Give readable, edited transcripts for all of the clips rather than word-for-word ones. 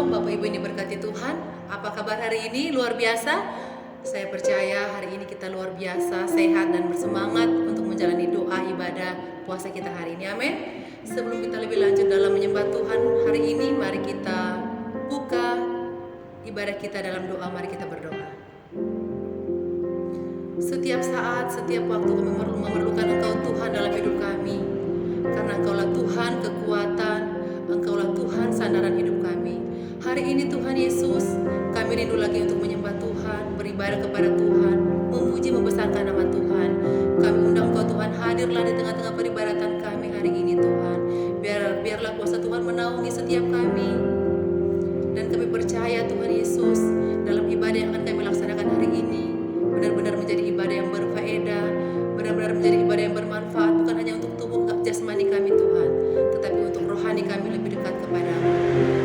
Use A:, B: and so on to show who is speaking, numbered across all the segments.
A: Shalom Bapak Ibu yang diberkati Tuhan. Apa kabar hari ini? Luar biasa. Saya percaya hari ini kita luar biasa, sehat dan bersemangat untuk menjalani doa ibadah puasa kita hari ini. Amin. Sebelum kita lebih lanjut dalam menyembah Tuhan hari ini, mari kita buka ibadah kita dalam doa. Mari kita berdoa. Setiap saat, setiap waktu kami memerlukan Engkau Tuhan dalam hidup kami. Karena Engkaulah Tuhan kekuatan, Engkaulah Tuhan sandaran hidup kami. Hari ini Tuhan Yesus, kami rindu lagi untuk menyembah Tuhan, beribadah kepada Tuhan, memuji membesarkan nama Tuhan. Kami undang Engkau Tuhan, hadirlah di tengah-tengah peribadatan kami hari ini Tuhan. Biarlah kuasa Tuhan menaungi setiap kami. Dan kami percaya Tuhan Yesus, dalam ibadah yang akan kami laksanakan hari ini, benar-benar menjadi ibadah yang berfaedah, benar-benar menjadi ibadah yang bermanfaat, bukan hanya untuk tubuh jasmani kami Tuhan, tetapi untuk rohani kami lebih dekat kepadamu.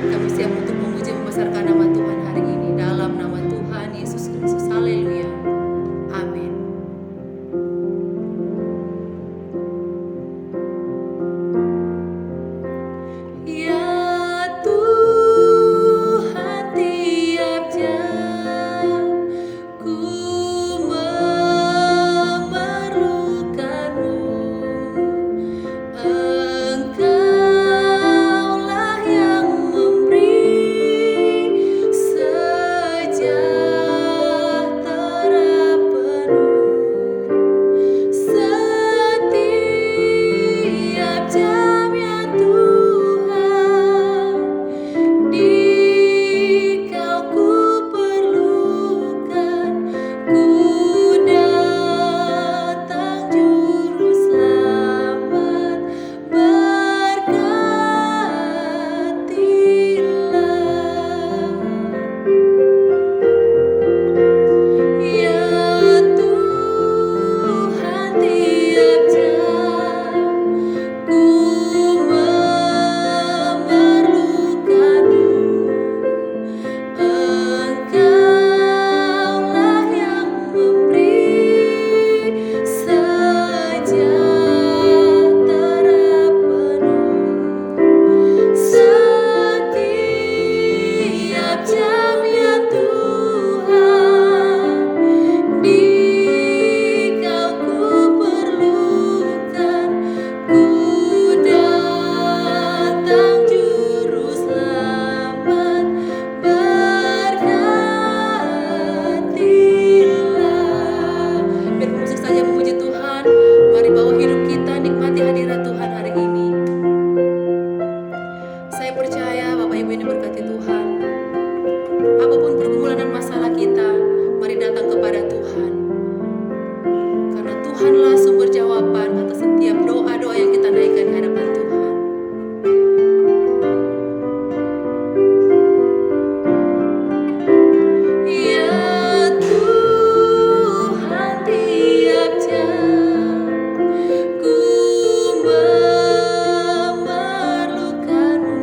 A: Kami siap untuk memuji membesarkan nama Tuhan hari ini dalam nama Tuhan Yesus Kristus. Haleluya. Amin. Ya Tuhan, tiap jam ku memerlukanmu. Engkaulah yang memberi sejahtera penuh. Setiap jam ya Tuhan, di Kau ku perlukan. Ku datang juru selamat, berkatilah. Ya Tuhan, tiap jam ku memerlukanmu. Engkaulah yang memberi sejahtera penuh. Setiap jam ya Tuhan, di Kau ku perlukan. Ku datang juru selamat, berkatilah. Biar musik saja memuji Tuhan. Mari bawa hidup kita, nikmati hadirat Tuhan hari ini. Saya percaya Bapak Ibu ini berkati Tuhan. Apapun pergumulan dan masalah kita, mari datang kepada Tuhan. Karena Tuhanlah sumber jawaban atas setiap doa-doa yang kita naikkan di hadapan Tuhan. Ya Tuhan, tiap jam ku memerlukanmu.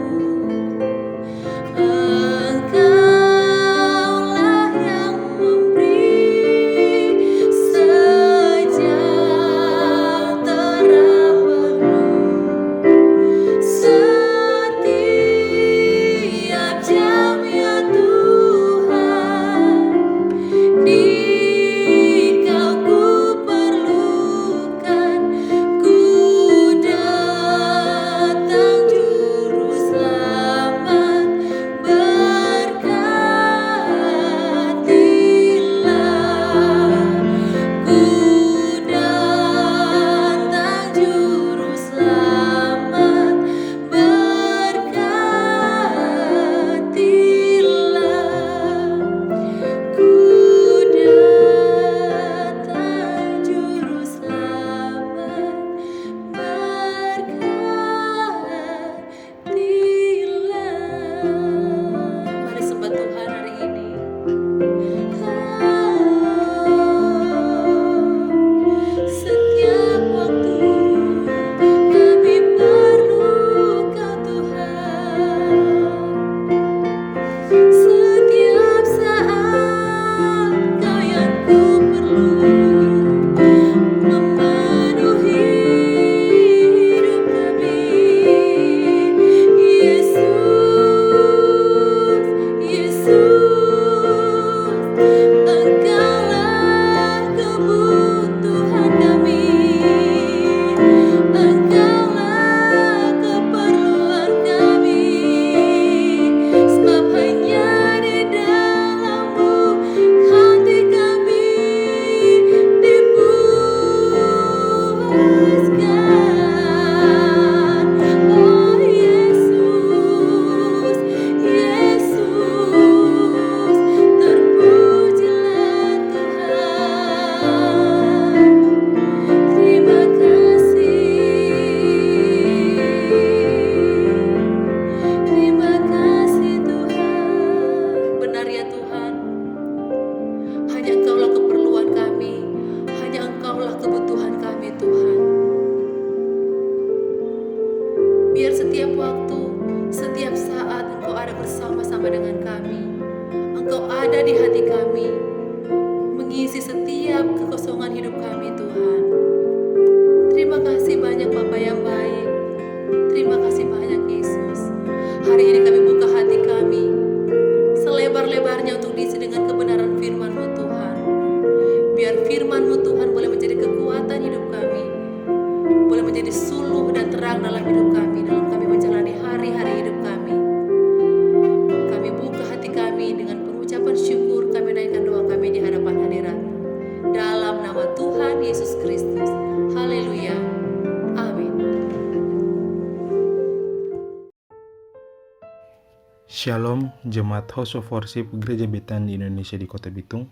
B: Shalom, Jemaat House of Worship Gereja Betani Indonesia di Kota Bitung.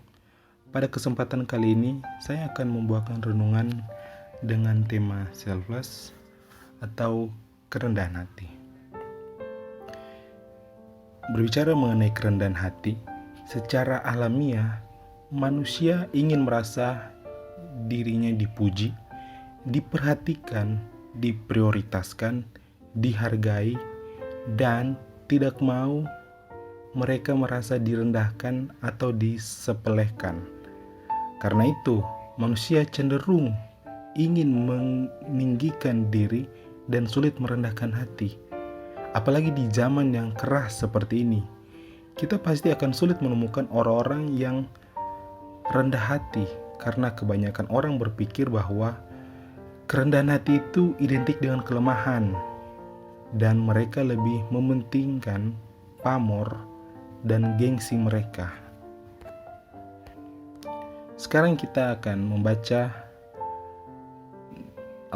B: Pada kesempatan kali ini, saya akan membawakan renungan dengan tema selfless atau kerendahan hati. Berbicara mengenai kerendahan hati, secara alamiah, manusia ingin merasa dirinya dipuji, diperhatikan, diprioritaskan, dihargai, dan tidak mau mereka merasa direndahkan atau disepelekan. Karena itu, manusia cenderung ingin meninggikan diri dan sulit merendahkan hati. Apalagi di zaman yang keras seperti ini, kita pasti akan sulit menemukan orang-orang yang rendah hati karena kebanyakan orang berpikir bahwa kerendahan hati itu identik dengan kelemahan dan mereka lebih mementingkan pamor dan gengsi mereka. Sekarang kita akan membaca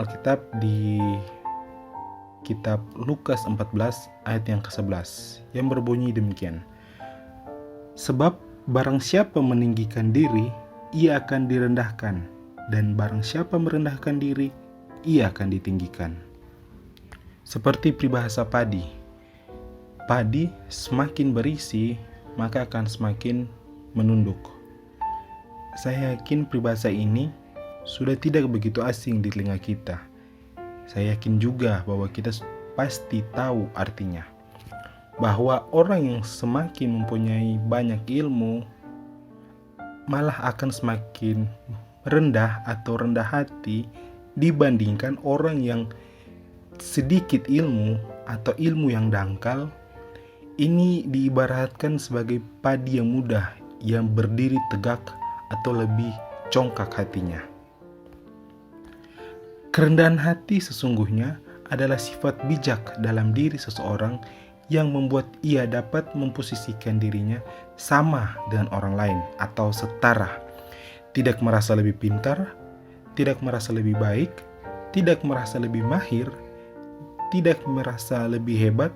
B: Alkitab di kitab Lukas 14 ayat yang ke-11 yang berbunyi demikian. Sebab barang siapa meninggikan diri, ia akan direndahkan, dan barang siapa merendahkan diri, ia akan ditinggikan. Seperti peribahasa padi. Padi semakin berisi, maka akan semakin menunduk. Saya yakin peribahasa ini sudah tidak begitu asing di telinga kita. Saya yakin juga bahwa kita pasti tahu artinya. Bahwa orang yang semakin mempunyai banyak ilmu, malah akan semakin rendah atau rendah hati dibandingkan orang yang sedikit ilmu atau ilmu yang dangkal. Ini diibaratkan sebagai padi yang mudah yang berdiri tegak atau lebih congkak hatinya. Kerendahan hati sesungguhnya adalah sifat bijak dalam diri seseorang yang membuat ia dapat memposisikan dirinya sama dengan orang lain atau setara. Tidak merasa lebih pintar, tidak merasa lebih baik, tidak merasa lebih mahir, tidak merasa lebih hebat,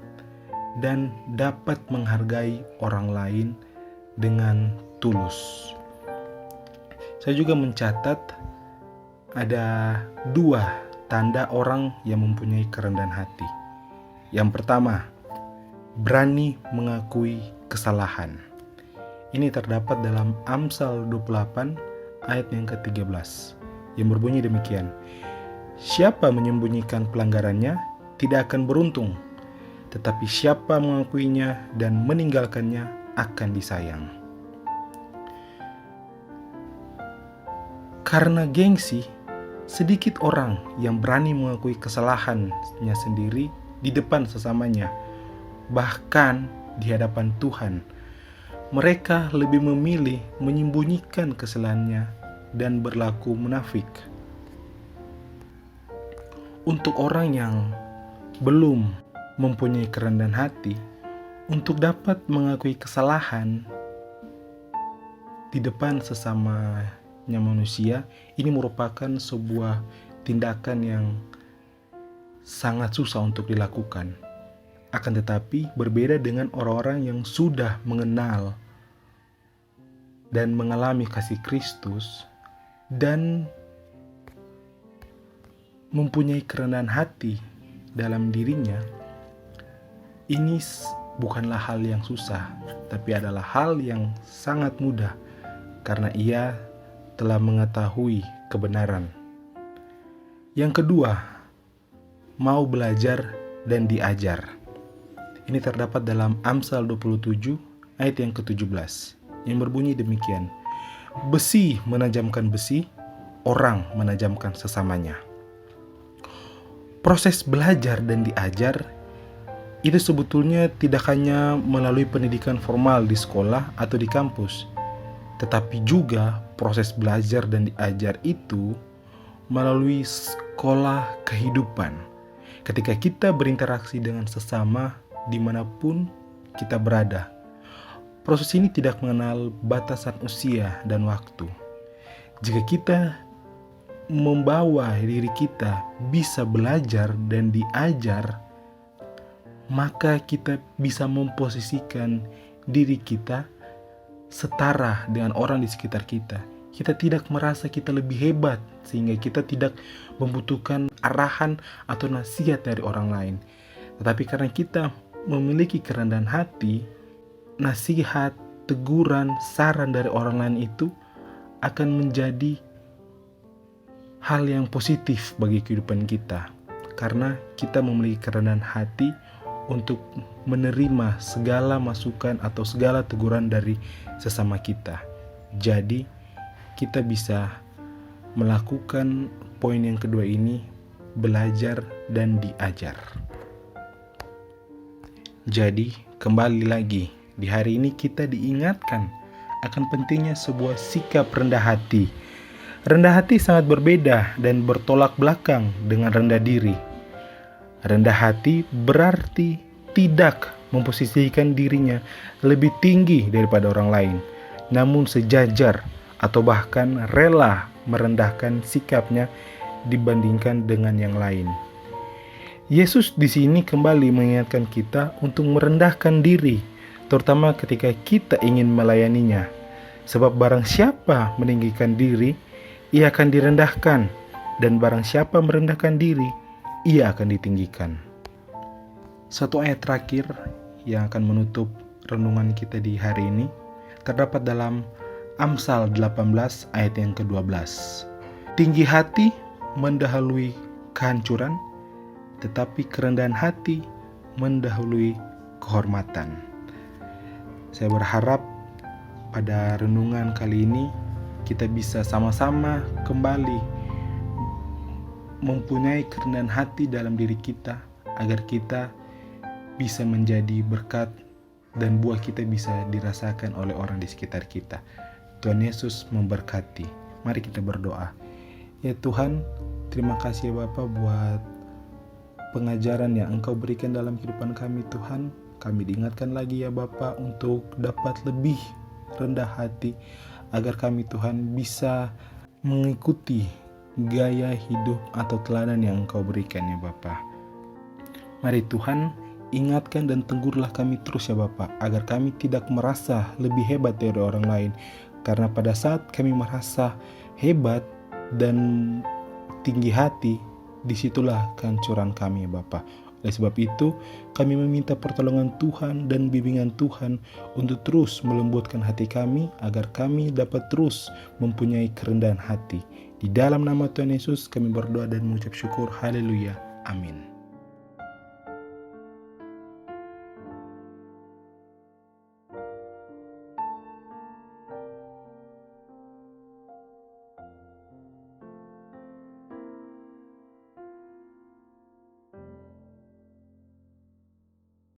B: dan dapat menghargai orang lain dengan tulus. Saya juga mencatat ada 2 tanda orang yang mempunyai kerendahan hati. Yang pertama, berani mengakui kesalahan. Ini terdapat dalam Amsal 28 ayat yang ke-13 yang berbunyi demikian. Siapa menyembunyikan pelanggarannya tidak akan beruntung, tetapi siapa mengakuinya dan meninggalkannya akan disayang. Karena gengsi, sedikit orang yang berani mengakui kesalahannya sendiri di depan sesamanya, bahkan di hadapan Tuhan. Mereka lebih memilih menyembunyikan kesalahannya dan berlaku munafik. Untuk orang yang belum mempunyai kerendahan hati, untuk dapat mengakui kesalahan di depan sesamanya manusia, ini merupakan sebuah tindakan yang sangat susah untuk dilakukan. Akan tetapi berbeda dengan orang-orang yang sudah mengenal dan mengalami kasih Kristus dan mempunyai kerendahan hati dalam dirinya. Ini bukanlah hal yang susah, tapi adalah hal yang sangat mudah karena ia telah mengetahui kebenaran. Yang kedua, mau belajar dan diajar. Ini terdapat dalam Amsal 27 ayat yang ke-17 yang berbunyi demikian. Besi menajamkan besi, orang menajamkan sesamanya. Proses belajar dan diajar itu sebetulnya tidak hanya melalui pendidikan formal di sekolah atau di kampus, tetapi juga proses belajar dan diajar itu melalui sekolah kehidupan. Ketika kita berinteraksi dengan sesama dimanapun kita berada, proses ini tidak mengenal batasan usia dan waktu. Jika kita membawa diri kita bisa belajar dan diajar, maka kita bisa memposisikan diri kita setara dengan orang di sekitar kita. Kita tidak merasa kita lebih hebat, sehingga kita tidak membutuhkan arahan atau nasihat dari orang lain. Tetapi karena kita memiliki kerendahan hati, nasihat, teguran, saran dari orang lain itu akan menjadi hal yang positif bagi kehidupan kita. Karena kita memiliki kerendahan hati untuk menerima segala masukan atau segala teguran dari sesama kita. Jadi kita bisa melakukan poin yang kedua ini, belajar dan diajar. Jadi kembali lagi, di hari ini kita diingatkan akan pentingnya sebuah sikap rendah hati. Rendah hati sangat berbeda dan bertolak belakang dengan rendah diri. Rendah hati berarti tidak memposisikan dirinya lebih tinggi daripada orang lain, namun sejajar atau bahkan rela merendahkan sikapnya dibandingkan dengan yang lain. Yesus di sini kembali mengingatkan kita untuk merendahkan diri, terutama ketika kita ingin melayaninya. Sebab barang siapa meninggikan diri, ia akan direndahkan, dan barang siapa merendahkan diri, ia akan ditinggikan. Satu ayat terakhir yang akan menutup renungan kita di hari ini terdapat dalam Amsal 18 ayat yang ke-12. Tinggi hati mendahului kehancuran, tetapi kerendahan hati mendahului kehormatan. Saya berharap pada renungan kali ini kita bisa sama-sama kembali mempunyai kerendahan hati dalam diri kita, agar kita bisa menjadi berkat dan buah kita bisa dirasakan oleh orang di sekitar kita. Tuhan Yesus memberkati. Mari kita berdoa. Ya Tuhan, terima kasih ya Bapa buat pengajaran yang Engkau berikan dalam kehidupan kami Tuhan. Kami diingatkan lagi ya Bapa untuk dapat lebih rendah hati, agar kami Tuhan bisa mengikuti gaya hidup atau teladan yang Engkau berikan ya Bapa. Mari Tuhan, ingatkan dan tegurlah kami terus ya Bapa, agar kami tidak merasa lebih hebat dari orang lain. Karena pada saat kami merasa hebat dan tinggi hati, disitulah kehancuran kami ya Bapa. Oleh sebab itu, kami meminta pertolongan Tuhan dan bimbingan Tuhan untuk terus melembutkan hati kami, agar kami dapat terus mempunyai kerendahan hati. Di dalam nama Tuhan Yesus kami berdoa dan mengucap syukur. Haleluya. Amin.